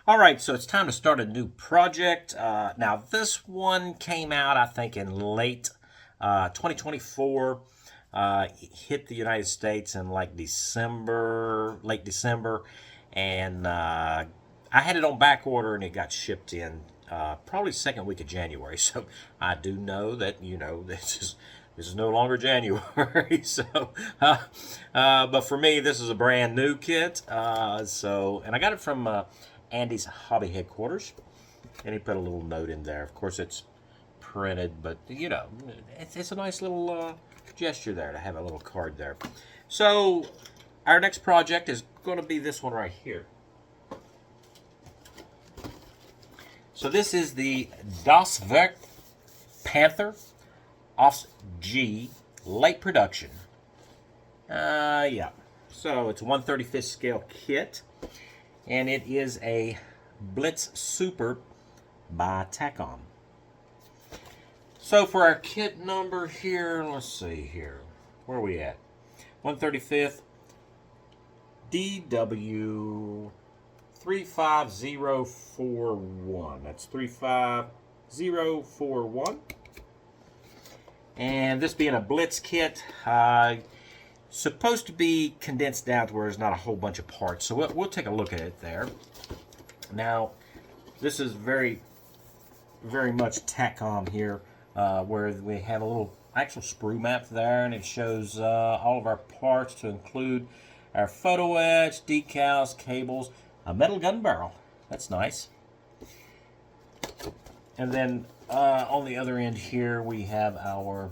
All right, so it's time to start a new project. Now, this one came out, I think, in late 2024. It hit the United States in like December, late December, and I had it on back order and it got shipped in probably second week of January. So I do know that this is no longer January. But for me, this is a brand new kit. And I got it from Andy's hobby headquarters, and he put a little note in there. Of course, it's printed, but it's a nice little gesture there to have a little card there. So our next project is going to be this one right here. So this is the Ausf Panther Ausf G late production. Yeah. So it's a 1/35 scale kit, and it is a Blitz Super by Takom. So for our kit number here, let's see here. Where are we at? 1/35 DW 35041. That's 35041. And this being a Blitz kit, supposed to be condensed down to where there's not a whole bunch of parts. So we'll take a look at it there. Now, this is very, very much Takom here, where we have a little actual sprue map there, and it shows all of our parts to include our photo etch, decals, cables, a metal gun barrel. That's nice. And then on the other end here, we have our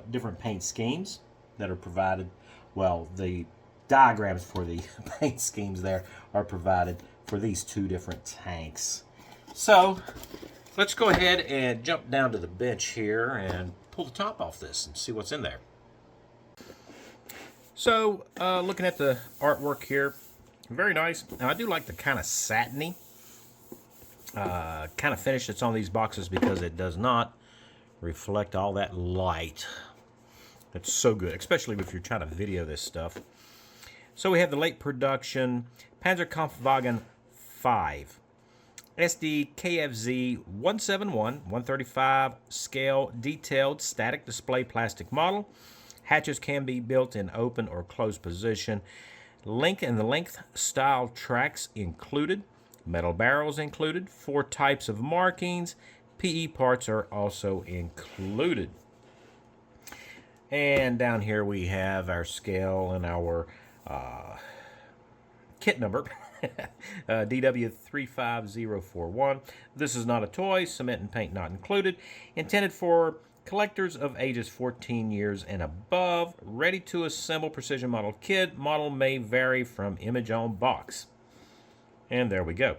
different paint schemes that are provided. Well, the diagrams for the paint schemes there are provided for these two different tanks. So let's go ahead and jump down to the bench here and pull the top off this and see what's in there. So looking at the artwork here, very nice. Now I do like the kind of satiny kind of finish that's on these boxes, because it does not reflect all that light. It's so good, especially if you're trying to video this stuff. So we have the late production Panzerkampfwagen 5 SD KFZ 171 1/35 scale detailed static display plastic model. Hatches can be built in open or closed position. Length and the length style tracks included. Metal barrels included. 4 types of markings. PE parts are also included. And down here we have our scale and our kit number. DW35041. This is not a toy. Cement and paint not included. Intended for collectors of ages 14 years and above. Ready to assemble precision model kit. Model may vary from image on box. And there we go.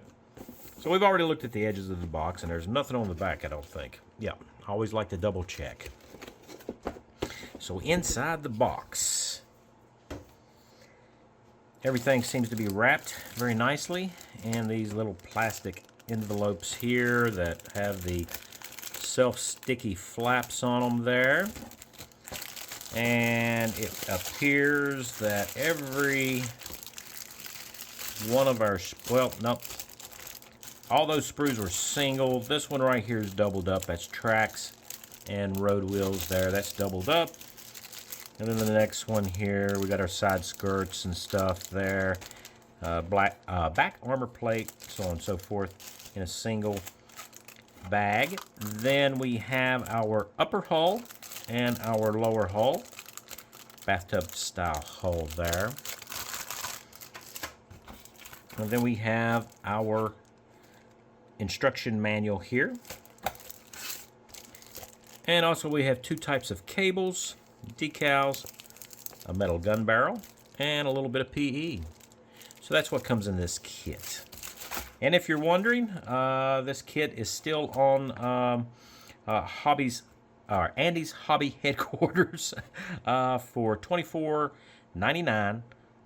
So we've already looked at the edges of the box, and there's nothing on the back, I don't think. Yeah, I always like to double check. So inside the box, everything seems to be wrapped very nicely, and these little plastic envelopes here that have the self-sticky flaps on them there. And it appears that every one of our, well, nope, all those sprues were single. This one right here is doubled up. That's tracks and road wheels there. That's doubled up. And then the next one here, we got our side skirts and stuff there. Back armor plate, so on and so forth, in a single bag. Then we have our upper hull and our lower hull. Bathtub style hull there. And then we have our instruction manual here. And also we have 2 types of cables, decals, a metal gun barrel, and a little bit of PE. So that's what comes in this kit. And if you're wondering, this kit is still on Andy's hobby headquarters for $24.99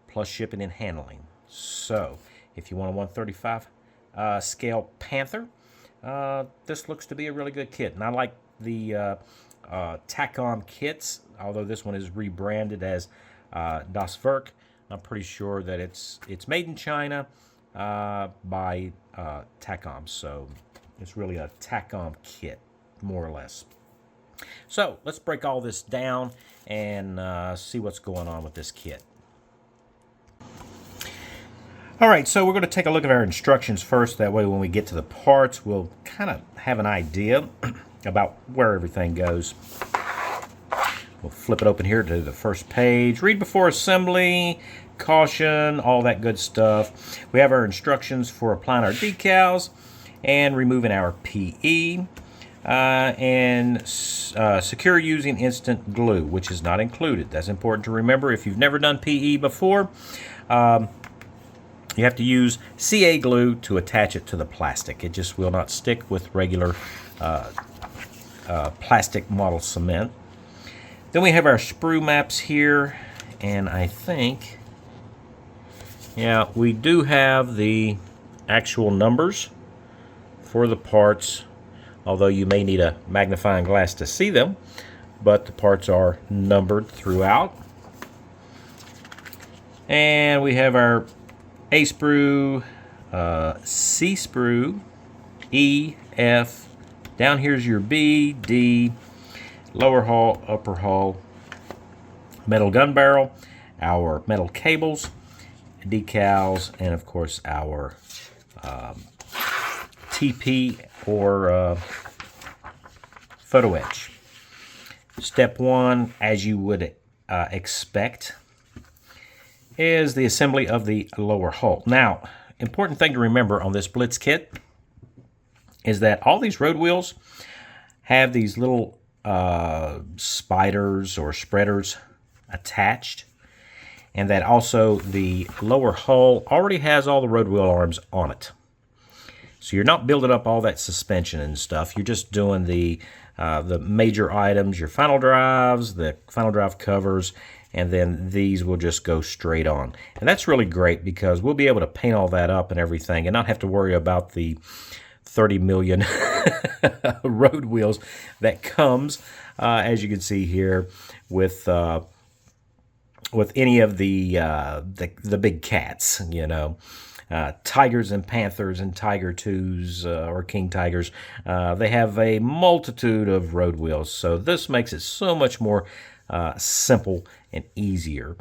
plus shipping and handling. So if you want a 1/35 scale Panther, this looks to be a really good kit. And I like the Takom kits, although this one is rebranded as Das Werk. I'm pretty sure that it's made in China, by TACOM. So it's really a TACOM kit, more or less. So let's break all this down and see what's going on with this kit. All right, so we're going to take a look at our instructions first. That way when we get to the parts, we'll kind of have an idea about where everything goes. We'll flip it open here to the first page. Read before assembly, caution, all that good stuff. We have our instructions for applying our decals and removing our PE. And secure using instant glue, which is not included. That's important to remember. If you've never done PE before, you have to use CA glue to attach it to the plastic. It just will not stick with regular plastic model cement. Then we have our sprue maps here, and I think, yeah, we do have the actual numbers for the parts, although you may need a magnifying glass to see them, but the parts are numbered throughout. And we have our A sprue, C sprue, E, F. Down here's your B, D, lower hull, upper hull, metal gun barrel, our metal cables, decals, and of course our TP or photo etch. Step one, as you would expect, is the assembly of the lower hull. Now, important thing to remember on this Blitz kit is that all these road wheels have these little spiders or spreaders attached, and that also the lower hull already has all the road wheel arms on it. So you're not building up all that suspension and stuff. You're just doing the major items, your final drives, the final drive covers, and then these will just go straight on. And that's really great because we'll be able to paint all that up and everything and not have to worry about the 30 million road wheels that comes, as you can see here, with any of the big cats, you know. Tigers and Panthers and Tiger 2s or King Tigers, they have a multitude of road wheels. So this makes it so much more simple and easier.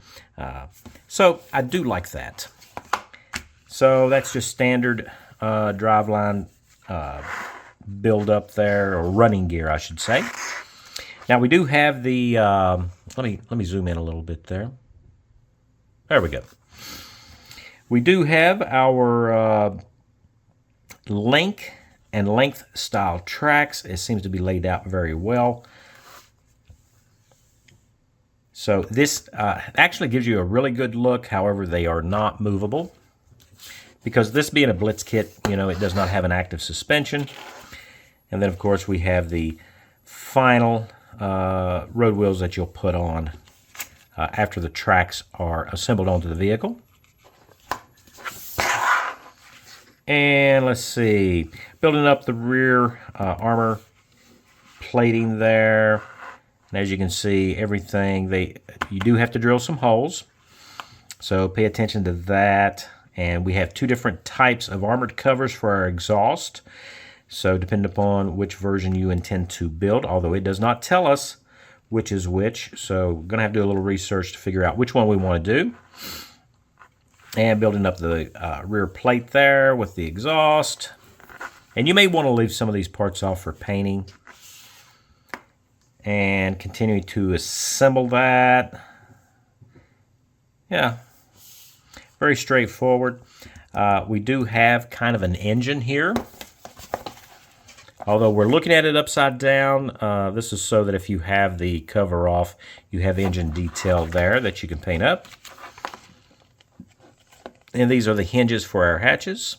So I do like that. So that's just standard driveline build up there, or running gear, I should say. Now we do have the, let me zoom in a little bit there. There we go. We do have our link and length style tracks. It seems to be laid out very well. So this actually gives you a really good look. However, they are not movable because this being a Blitz kit, you know, it does not have an active suspension. And then, of course, we have the final road wheels that you'll put on after the tracks are assembled onto the vehicle. And let's see, building up the rear armor plating there. And as you can see, everything, you do have to drill some holes. So pay attention to that. And we have two different types of armored covers for our exhaust. So depending upon which version you intend to build, although it does not tell us which is which. So we're gonna have to do a little research to figure out which one we wanna do. And building up the rear plate there with the exhaust. And you may want to leave some of these parts off for painting. And continue to assemble that. Yeah, very straightforward. We do have kind of an engine here. Although we're looking at it upside down, this is so that if you have the cover off, you have engine detail there that you can paint up. And these are the hinges for our hatches.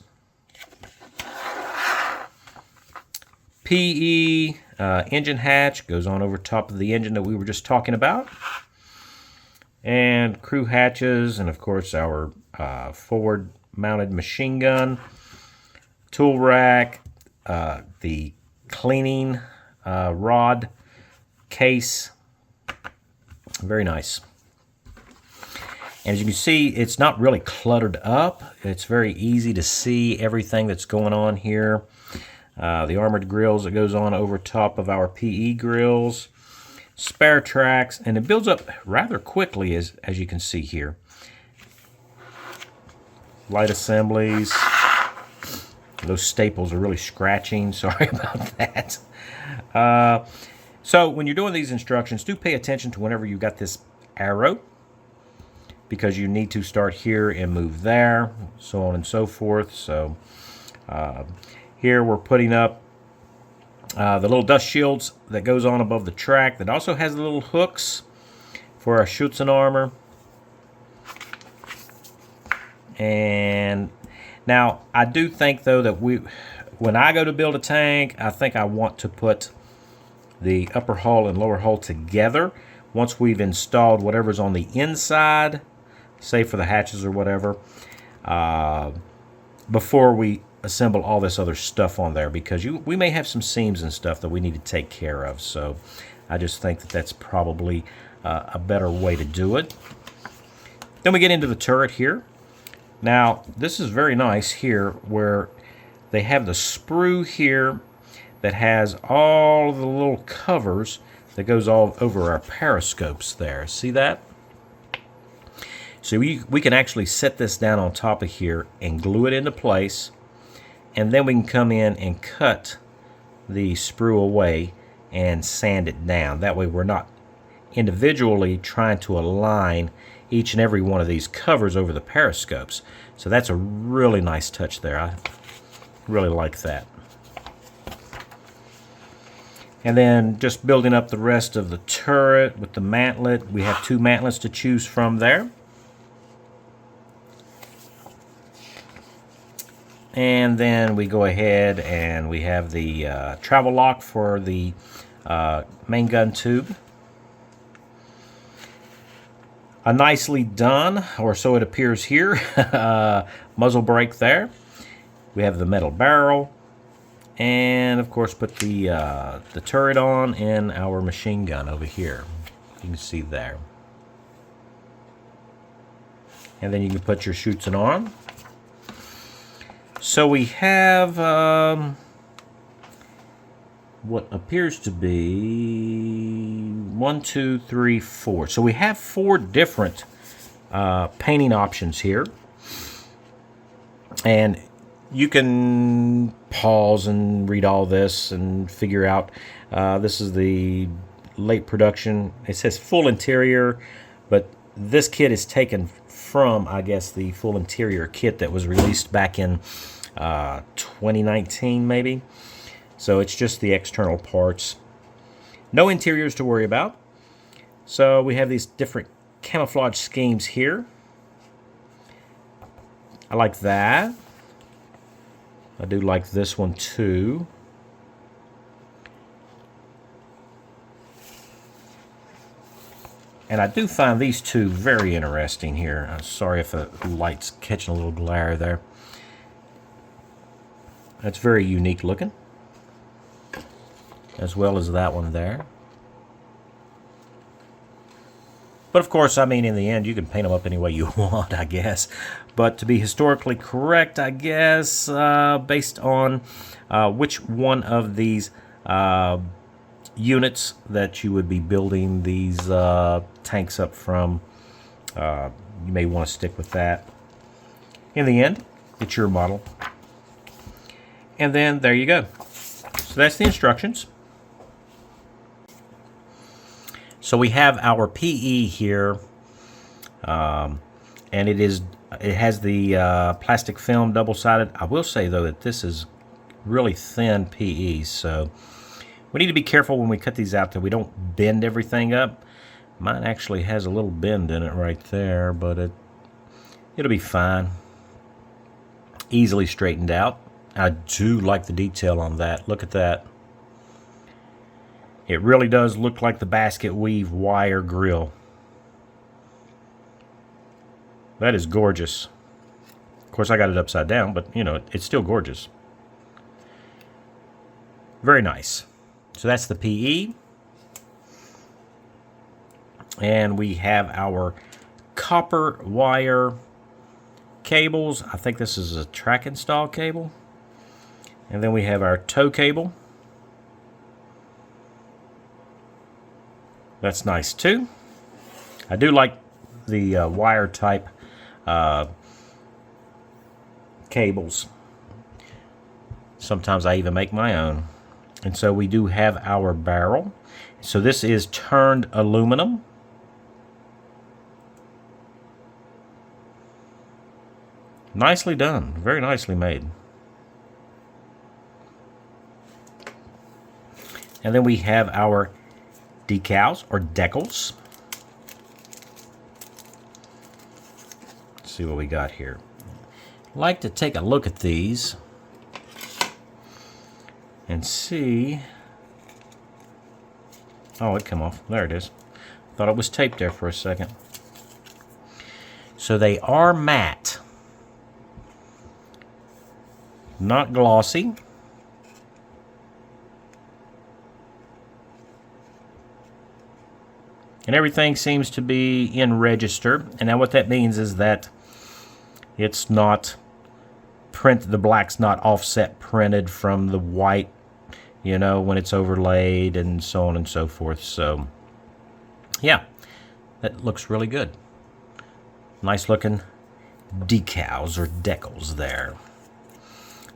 PE engine hatch goes on over top of the engine that we were just talking about. And crew hatches, and of course our forward mounted machine gun, tool rack, the cleaning rod case. Very nice. And as you can see, it's not really cluttered up. It's very easy to see everything that's going on here. The armored grills that goes on over top of our PE grills, spare tracks, and it builds up rather quickly as you can see here. Light assemblies. Those staples are really scratching. Sorry about that. So when you're doing these instructions, do pay attention to whenever you've got this arrow, because you need to start here and move there, so on and so forth. So here we're putting up the little dust shields that goes on above the track that also has the little hooks for our Schützen armor. And now I do think though that when I go to build a tank, I think I want to put the upper hull and lower hull together once we've installed whatever's on the inside, say for the hatches or whatever, before we assemble all this other stuff on there, because we may have some seams and stuff that we need to take care of. So I just think that that's probably a better way to do it. Then we get into the turret here. Now this is very nice here, where they have the sprue here that has all the little covers that goes all over our periscopes there. See that? So we can actually set this down on top of here and glue it into place, and then we can come in and cut the sprue away and sand it down. That way we're not individually trying to align each and every one of these covers over the periscopes. So that's a really nice touch there. I really like that. And then just building up the rest of the turret with the mantlet. We have two mantlets to choose from there. And then we go ahead and we have the travel lock for the main gun tube. A nicely done, or so it appears here, muzzle brake there. We have the metal barrel, and of course put the turret on and our machine gun over here. You can see there. And then you can put your Schützen on. So we have what appears to be 1, 2, 3, 4. So we have 4 different painting options here. And you can pause and read all this and figure out. This is the late production. It says full interior, but this kit is taken from, I guess, the full interior kit that was released back in 2019 maybe. So it's just the external parts. No interiors to worry about. So we have these different camouflage schemes here. I like that. I do like this one too. And I do find these two very interesting here. I'm sorry if the light's catching a little glare there. That's very unique looking, as well as that one there. But of course, I mean, in the end, you can paint them up any way you want, I guess. But to be historically correct, I guess, based on which one of these units that you would be building these tanks up from, you may want to stick with that. In the end, it's your model. And then there you go. So that's the instructions. So we have our PE here, and it has the plastic film double-sided. I will say though that this is really thin PE, so we need to be careful when we cut these out that we don't bend everything up. Mine actually has a little bend in it right there, but it'll be fine. Easily straightened out. I do like the detail on that. Look at that. It really does look like the basket weave wire grill. That is gorgeous. Of course, I got it upside down, but you know, it's still gorgeous. Very nice. So that's the PE. And we have our copper wire cables. I think this is a track install cable. And then we have our tow cable. That's nice too. I do like the wire type cables. Sometimes I even make my own. And so we do have our barrel. So this is turned aluminum. Nicely done. Very nicely made. And then we have our decals or decals. Let's see what we got here. I'd like to take a look at these and see. Oh, it came off. There it is. Thought it was taped there for a second. So they are matte, not glossy. And everything seems to be in register. And now what that means is that it's not the black's not offset printed from the white, you know, when it's overlaid and so on and so forth. So yeah, that looks really good. Nice looking decals or decals there.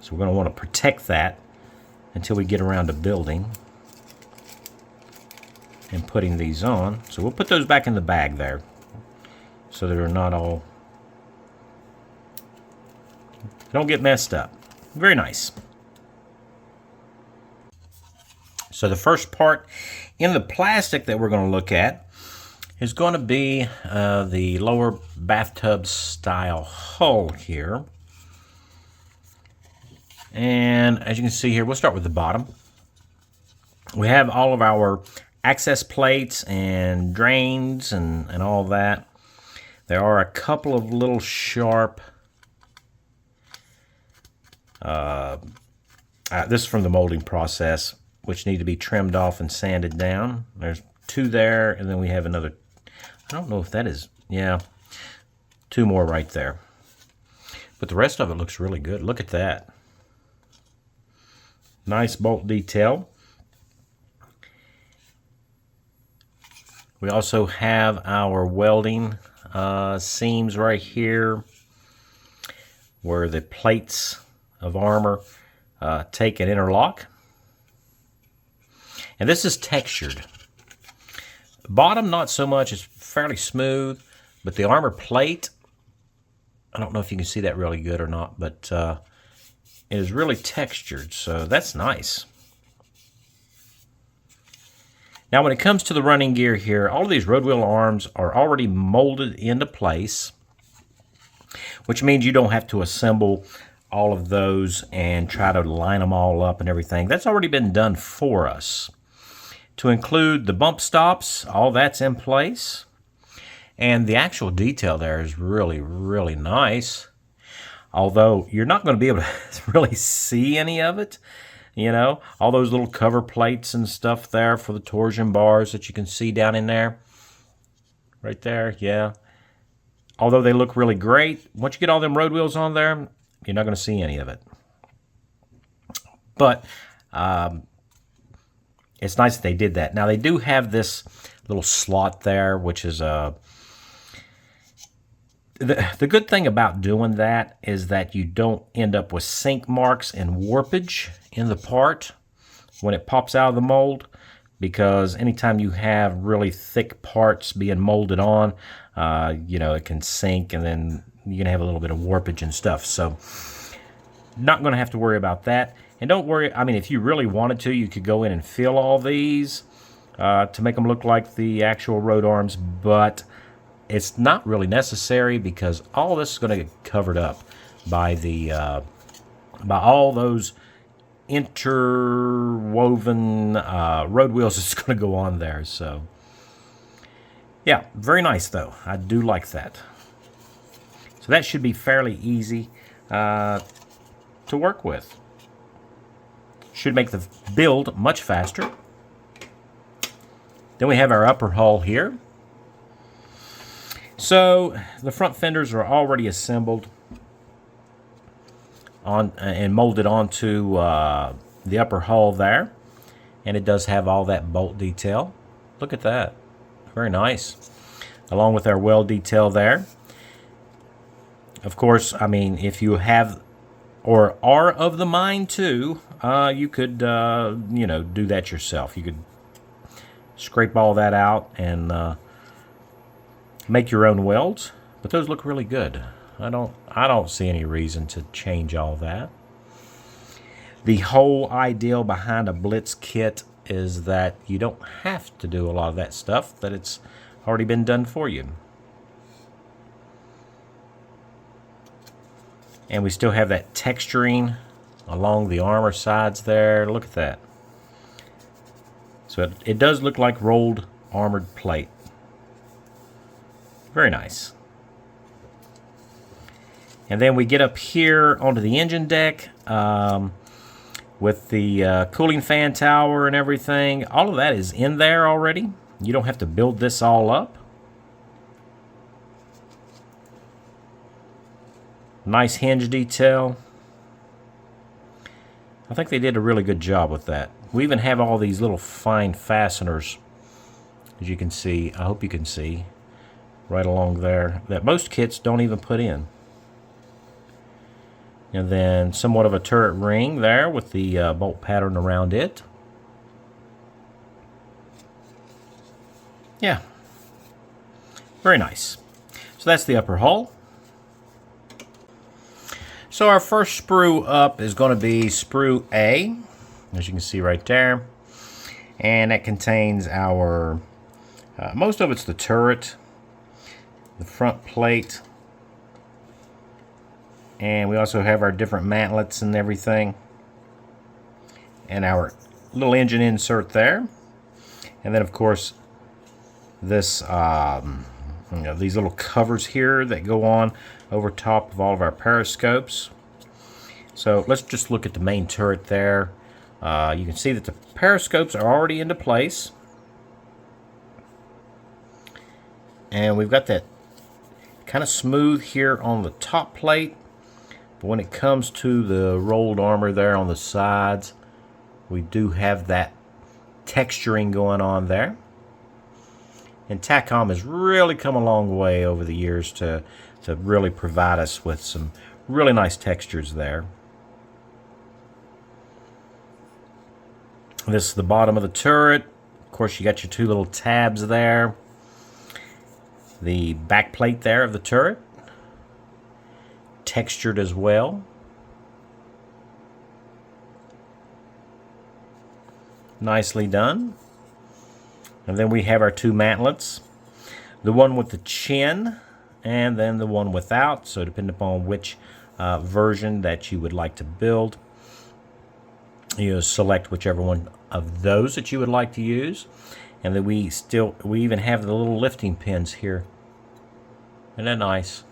So we're going to want to protect that until we get around to building and putting these on. So we'll put those back in the bag there so they're not all, don't get messed up. Very nice. So the first part in the plastic that we're going to look at is going to be the lower bathtub style hull here. And as you can see here, we'll start with the bottom. We have all of our access plates and drains and all that. There are a couple of little sharp, this is from the molding process, which need to be trimmed off and sanded down. There's two there, and then we have another, I don't know if that is, yeah, two more right there. But the rest of it looks really good. Look at that. Nice bolt detail. We also have our welding seams right here where the plates of armor take and interlock. And this is textured. Bottom, not so much. It's fairly smooth. But the armor plate, I don't know if you can see that really good or not, but it is really textured. So that's nice. Now, when it comes to the running gear here, all of these road wheel arms are already molded into place, which means you don't have to assemble all of those and try to line them all up and everything. That's already been done for us. To include the bump stops, all that's in place. And the actual detail there is really, really nice. Although you're not going to be able to really see any of it. You know, all those little cover plates and stuff there for the torsion bars that you can see down in there. Right there, yeah. Although they look really great, once you get all them road wheels on there, you're not going to see any of it. But it's nice that they did that. Now, they do have this little slot there, which is a... The good thing about doing that is that you don't end up with sink marks and warpage in the part when it pops out of the mold, because anytime you have really thick parts being molded on, you know, it can sink and then you're going to have a little bit of warpage and stuff. So not going to have to worry about that. And don't worry, I mean, if you really wanted to, you could go in and fill all these to make them look like the actual road arms, but it's not really necessary because all this is going to get covered up by the by all those interwoven road wheels that's going to go on there. So yeah, very nice though. I do like that. So that should be fairly easy to work with. Should make the build much faster. Then we have our upper hull here. So the front fenders are already assembled on and molded onto the upper hull there, and it does have all that bolt detail. Look at that, very nice, along with our weld detail there. Of course, I mean, if you have or are of the mind to, you could you know, do that yourself. You could scrape all that out and make your own welds, but those look really good. I don't see any reason to change all that. The whole ideal behind a Blitz kit is that you don't have to do a lot of that stuff, that it's already been done for you. And we still have that texturing along the armor sides there. Look at that. So it does look like rolled armored plate. Very nice. And then we get up here onto the engine deck with the cooling fan tower and everything. All of that is in there already. You don't have to build this all up. Nice hinge detail. I think they did a really good job with that. We even have all these little fine fasteners, as you can see. I hope you can see right along there, that most kits don't even put in. And then somewhat of a turret ring there with the bolt pattern around it. Yeah, very nice. So that's the upper hull. So our first sprue up is going to be Sprew A, as you can see right there. And that contains our, most of it's the turret, the front plate, and we also have our different mantlets and everything, and our little engine insert there. And then of course this, you know, these little covers here that go on over top of all of our periscopes. So let's just look at the main turret there. You can see that the periscopes are already into place. And we've got that kind of smooth here on the top plate. But when it comes to the rolled armor there on the sides, we do have that texturing going on there. And TACOM has really come a long way over the years to really provide us with some really nice textures there. This is the bottom of the turret. Of course, you got your two little tabs there. The back plate there of the turret, textured as well. Nicely done. And then we have our two mantlets. The one with the chin and then the one without. So depending upon which version that you would like to build, you select whichever one of those that you would like to use. And then we even have the little lifting pins here. Isn't that nice?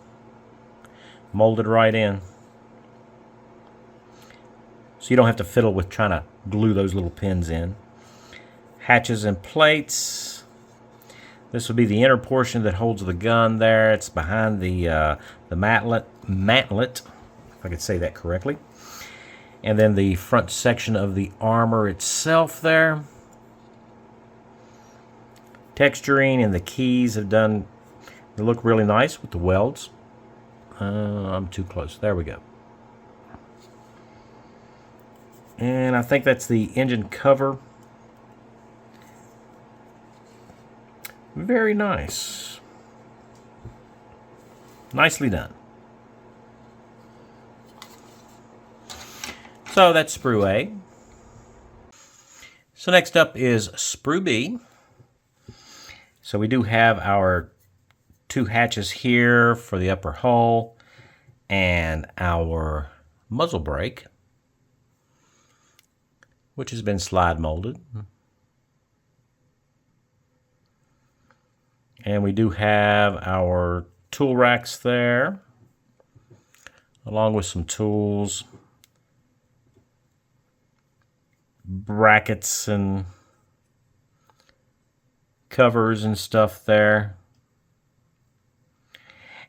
Molded right in. So you don't have to fiddle with trying to glue those little pins in. Hatches and plates. This will be the inner portion that holds the gun there. It's behind the mantlet, if I could say that correctly. And then the front section of the armor itself there. Texturing and the keys have done, they look really nice with the welds. I'm too close. There we go. And I think that's the engine cover. Very nice. Nicely done. So that's Sprew A. So next up is Sprew B. So we do have our two hatches here for the upper hull and our muzzle brake, which has been slide molded. And we do have our tool racks there, along with some tools, brackets and covers and stuff there.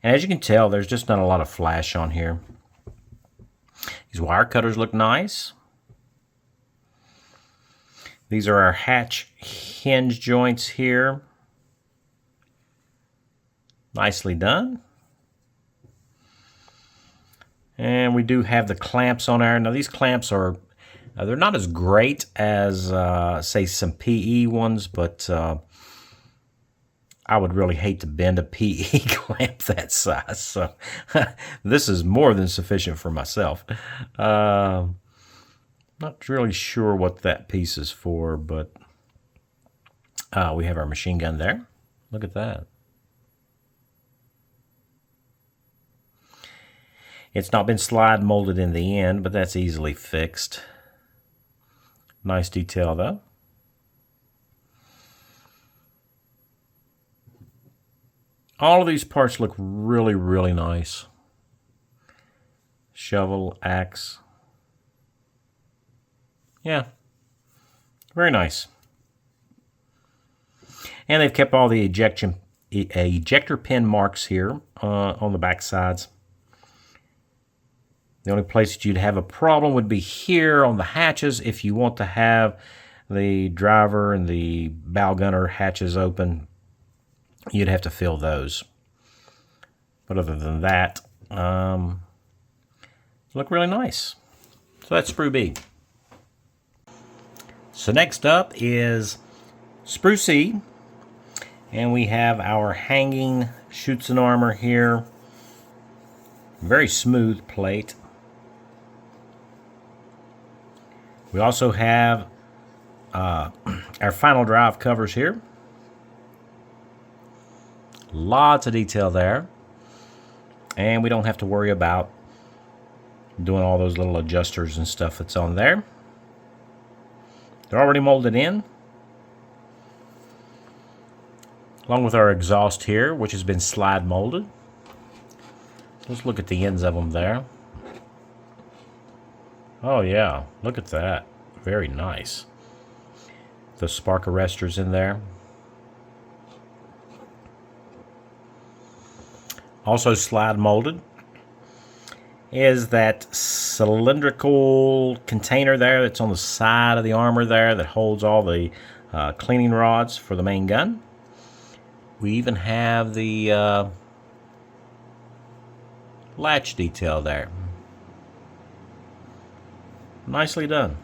And as you can tell, there's just not a lot of flash on here. These wire cutters look nice. These are our hatch hinge joints here. Nicely done. And we do have the clamps on there. Now these clamps are, they're not as great as, say, some PE ones, but I would really hate to bend a PE clamp that size. So this is more than sufficient for myself. Not really sure what that piece is for, but we have our machine gun there. Look at that. It's not been slide molded in the end, but that's easily fixed. Nice detail though. All of these parts look really, really nice. Shovel, axe. Yeah, very nice. And they've kept all the ejector pin marks here on the back sides. The only place that you'd have a problem would be here on the hatches if you want to have the driver and the bow gunner hatches open. You'd have to fill those. But other than that, look really nice. So that's Sprew B. So next up is Sprew C. And we have our hanging chutes and armor here. Very smooth plate. We also have our final drive covers here. Lots of detail there. And we don't have to worry about doing all those little adjusters and stuff that's on there. They're already molded in. Along with our exhaust here, which has been slide molded. Let's look at the ends of them there. Oh yeah, look at that. Very nice. The spark arresters in there. Also slide molded is that cylindrical container there that's on the side of the armor there that holds all the cleaning rods for the main gun. We even have the latch detail there. Nicely done.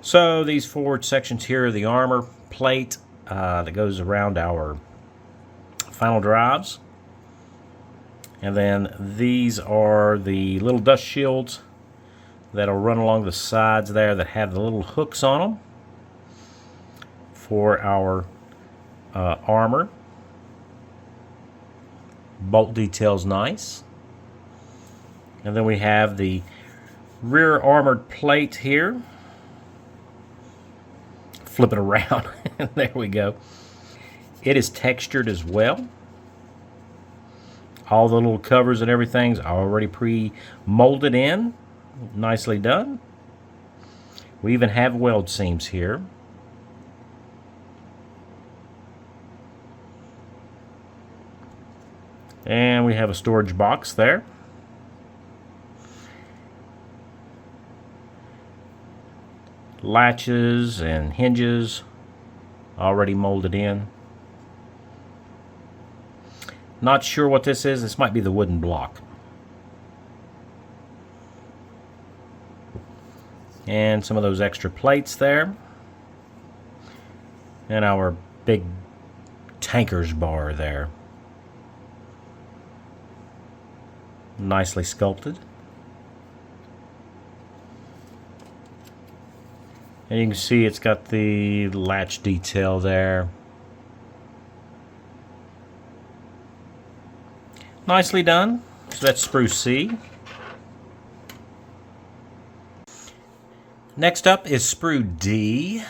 So these forward sections here are the armor plate that goes around our final drives. And then these are the little dust shields that'll run along the sides there that have the little hooks on them for our armor. Bolt detail's nice. And then we have the rear armored plate here. Flip it around. There we go. It is textured as well. All the little covers and everything's already pre-molded in. Nicely done. We even have weld seams here. And we have a storage box there. Latches and hinges already molded in. Not sure what this is. This might be the wooden block. And some of those extra plates there. And our big tanker's bar there. Nicely sculpted. And you can see it's got the latch detail there. Nicely done. So that's Sprew C. Next up is Sprew D.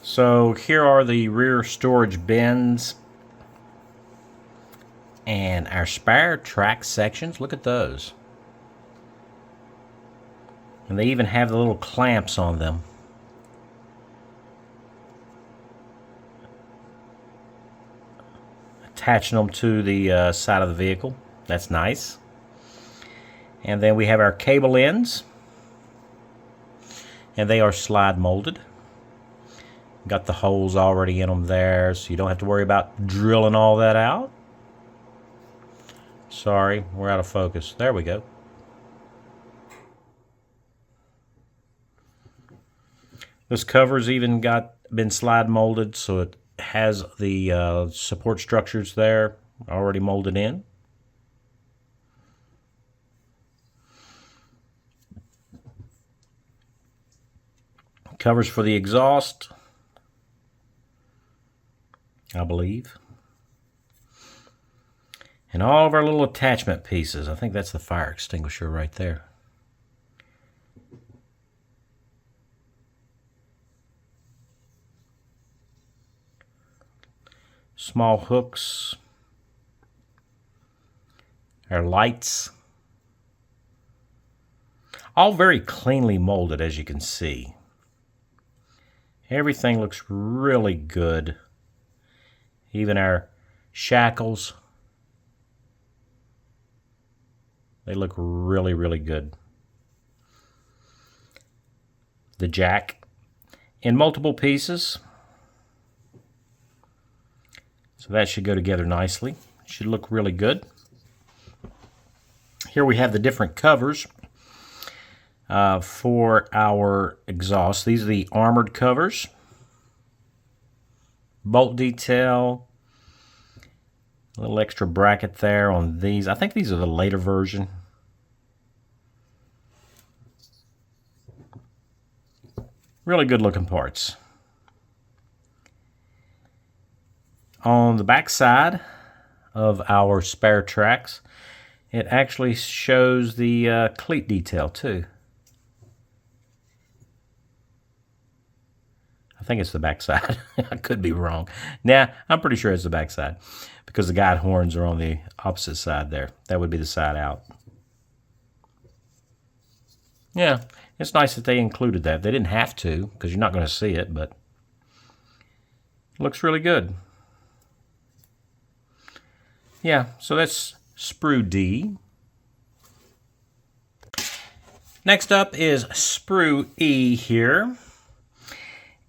So here are the rear storage bins and our spare track sections. Look at those. And they even have the little clamps on them. attaching them to the side of the vehicle. That's nice. And then we have our cable ends, and they are slide molded. Got the holes already in them there, so you don't have to worry about drilling all that out. Sorry, we're out of focus. There we go. This cover's even been slide molded, so it has the support structures there already molded in. Covers for the exhaust, I believe. And all of our little attachment pieces. I think that's the fire extinguisher right there. Small hooks. Our lights. All very cleanly molded, as you can see. Everything looks really good. Even our shackles. They look really, really good. The jack in multiple pieces. So that should go together nicely. Should look really good. Here we have the different covers for our exhaust. These are the armored covers. Bolt detail. A little extra bracket there on these. I think these are the later version. Really good looking parts. On the back side of our spare tracks, it actually shows the cleat detail too. I think it's the back side. I could be wrong. Nah, I'm pretty sure it's the back side because the guide horns are on the opposite side there. That would be the side out. Yeah, it's nice that they included that. They didn't have to because you're not going to see it, but it looks really good. Yeah, so that's Sprew D. Next up is Sprew E here.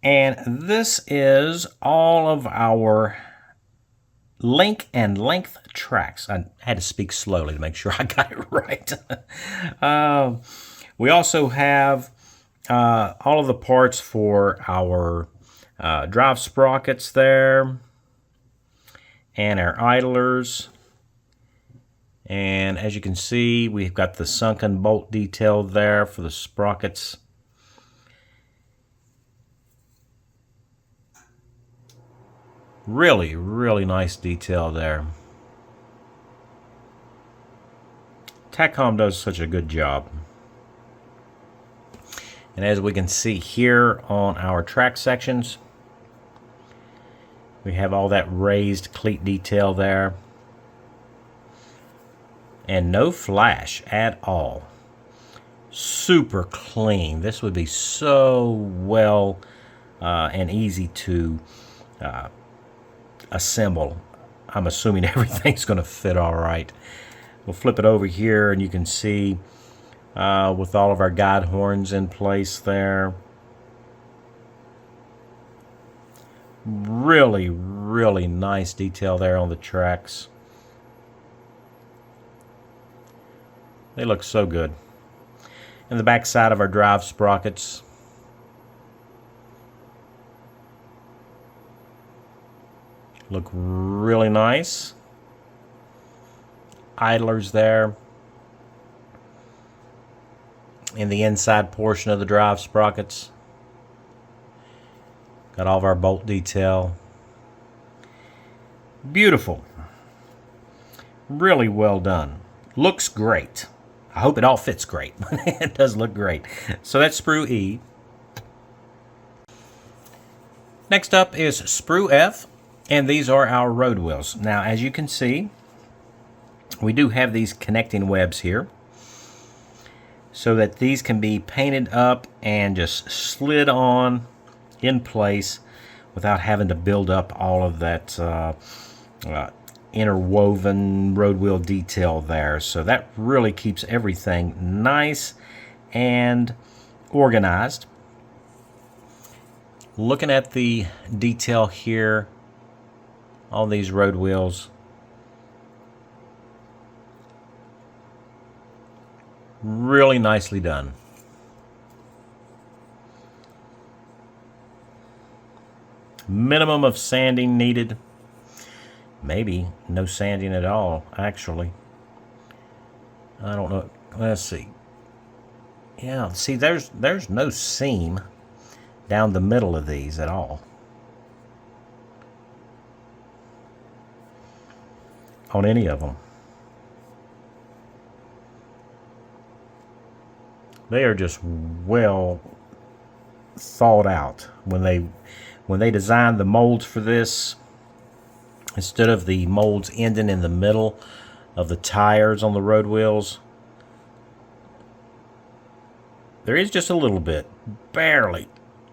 And this is all of our link and length tracks. I had to speak slowly to make sure I got it right. We also have all of the parts for our drive sprockets there, and our idlers. And as you can see, we've got the sunken bolt detail there for the sprockets. Really, really nice detail there. TACCOM does such a good job. And as we can see here on our track sections, we have all that raised cleat detail there. And no flash at all. Super clean. This would be so well and easy to assemble. I'm assuming everything's going to fit all right. We'll flip it over here and you can see with all of our guide horns in place there. Really, really nice detail there on the tracks. They look so good. And the back side of our drive sprockets. Look really nice. Idlers there. In the inside portion of the drive sprockets. Got all of our bolt detail. Beautiful. Really well done. Looks great. I hope it all fits great. It does look great. So that's Sprew E. Next up is Sprew F. And these are our road wheels. Now, as you can see, we do have these connecting webs here so that these can be painted up and just slid on in place without having to build up all of that interwoven road wheel detail there. So that really keeps everything nice and organized. Looking at the detail here on these road wheels, really nicely done. Minimum of sanding needed. Maybe no sanding at all, actually. I don't know. Let's see. Yeah, see, there's no seam down the middle of these at all on any of them. They are just well thought out. When they designed the molds for this, instead of the molds ending in the middle of the tires on the road wheels, there is just a little bit, barely.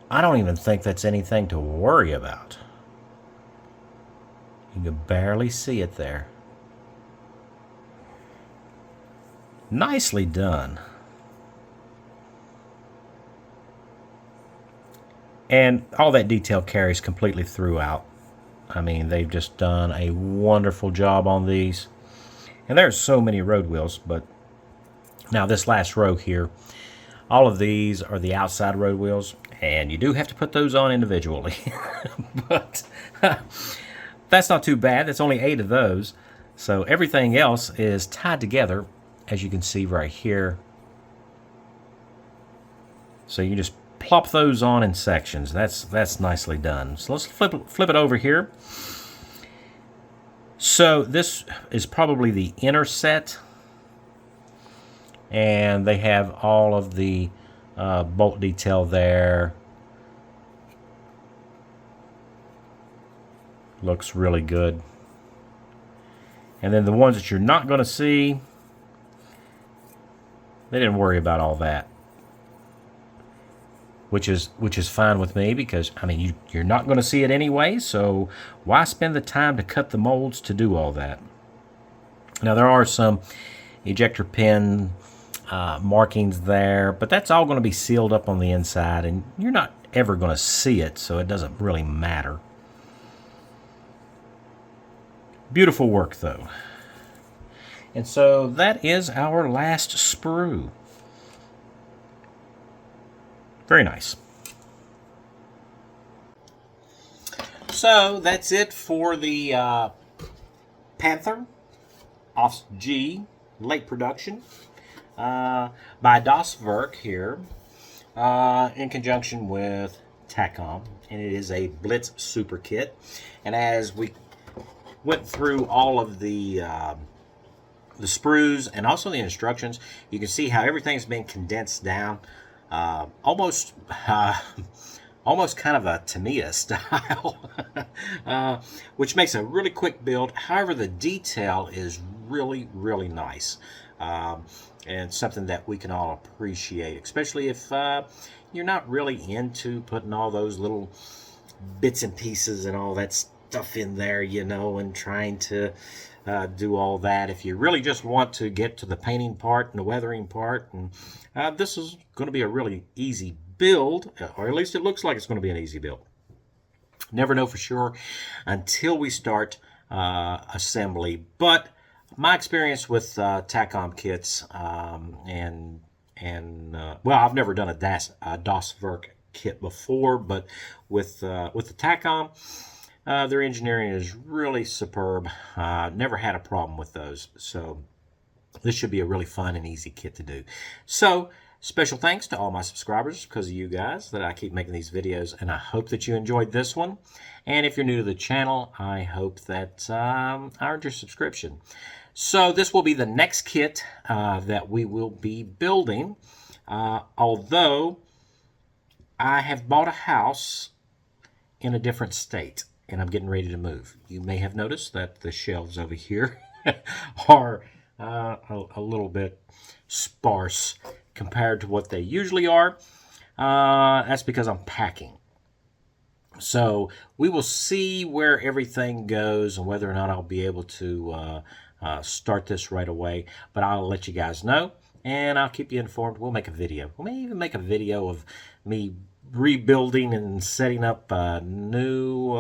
I don't even think that's anything to worry about. You can barely see it there. Nicely done. And all that detail carries completely throughout. I mean, they've just done a wonderful job on these. And there's so many road wheels, but now this last row here, all of these are the outside road wheels, and you do have to put those on individually. But that's not too bad. That's only 8 of those. So everything else is tied together, as you can see right here. So you just plop those on in sections. That's nicely done. So let's flip it over here. So this is probably the inner set, and they have all of the bolt detail there. Looks really good. And then the ones that you're not going to see, they didn't worry about all that. Which is fine with me, because I mean you're not going to see it anyway, so why spend the time to cut the molds to do all that? Now there are some ejector pin markings there, but that's all going to be sealed up on the inside, and you're not ever going to see it, so it doesn't really matter. Beautiful work though. And so that is our last sprue. Very nice. So that's it for the Panther Ausf G late production by Ausf here in conjunction with Tacom, and it is a Blitz Super Kit. And as we went through all of the sprues and also the instructions, you can see how everything's been condensed down. Almost kind of a Tamiya style, which makes a really quick build. However, the detail is really, really nice, and something that we can all appreciate, especially if you're not really into putting all those little bits and pieces and all that stuff in there, you know, and trying to do all that. If you really just want to get to the painting part and the weathering part, and this is going to be a really easy build, or at least it looks like it's going to be an easy build. Never know for sure until we start assembly, but my experience with Tacom kits, well, I've never done a Ausf kit before, but with the Tacom, their engineering is really superb. Never had a problem with those. So this should be a really fun and easy kit to do. So special thanks to all my subscribers, because of you guys that I keep making these videos, and I hope that you enjoyed this one. And if you're new to the channel, I hope that I earned your subscription. So this will be the next kit that we will be building. Although I have bought a house in a different state, and I'm getting ready to move. You may have noticed that the shelves over here are a little bit sparse compared to what they usually are. That's because I'm packing. So we will see where everything goes and whether or not I'll be able to start this right away. But I'll let you guys know, and I'll keep you informed. We'll make a video. We may even make a video of me rebuilding and setting up a new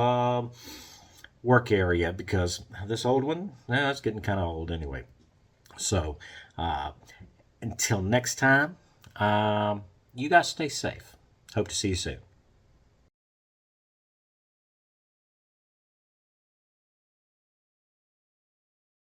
work area, because this old one, it's getting kind of old anyway. So until next time, you guys stay safe. Hope to see you soon.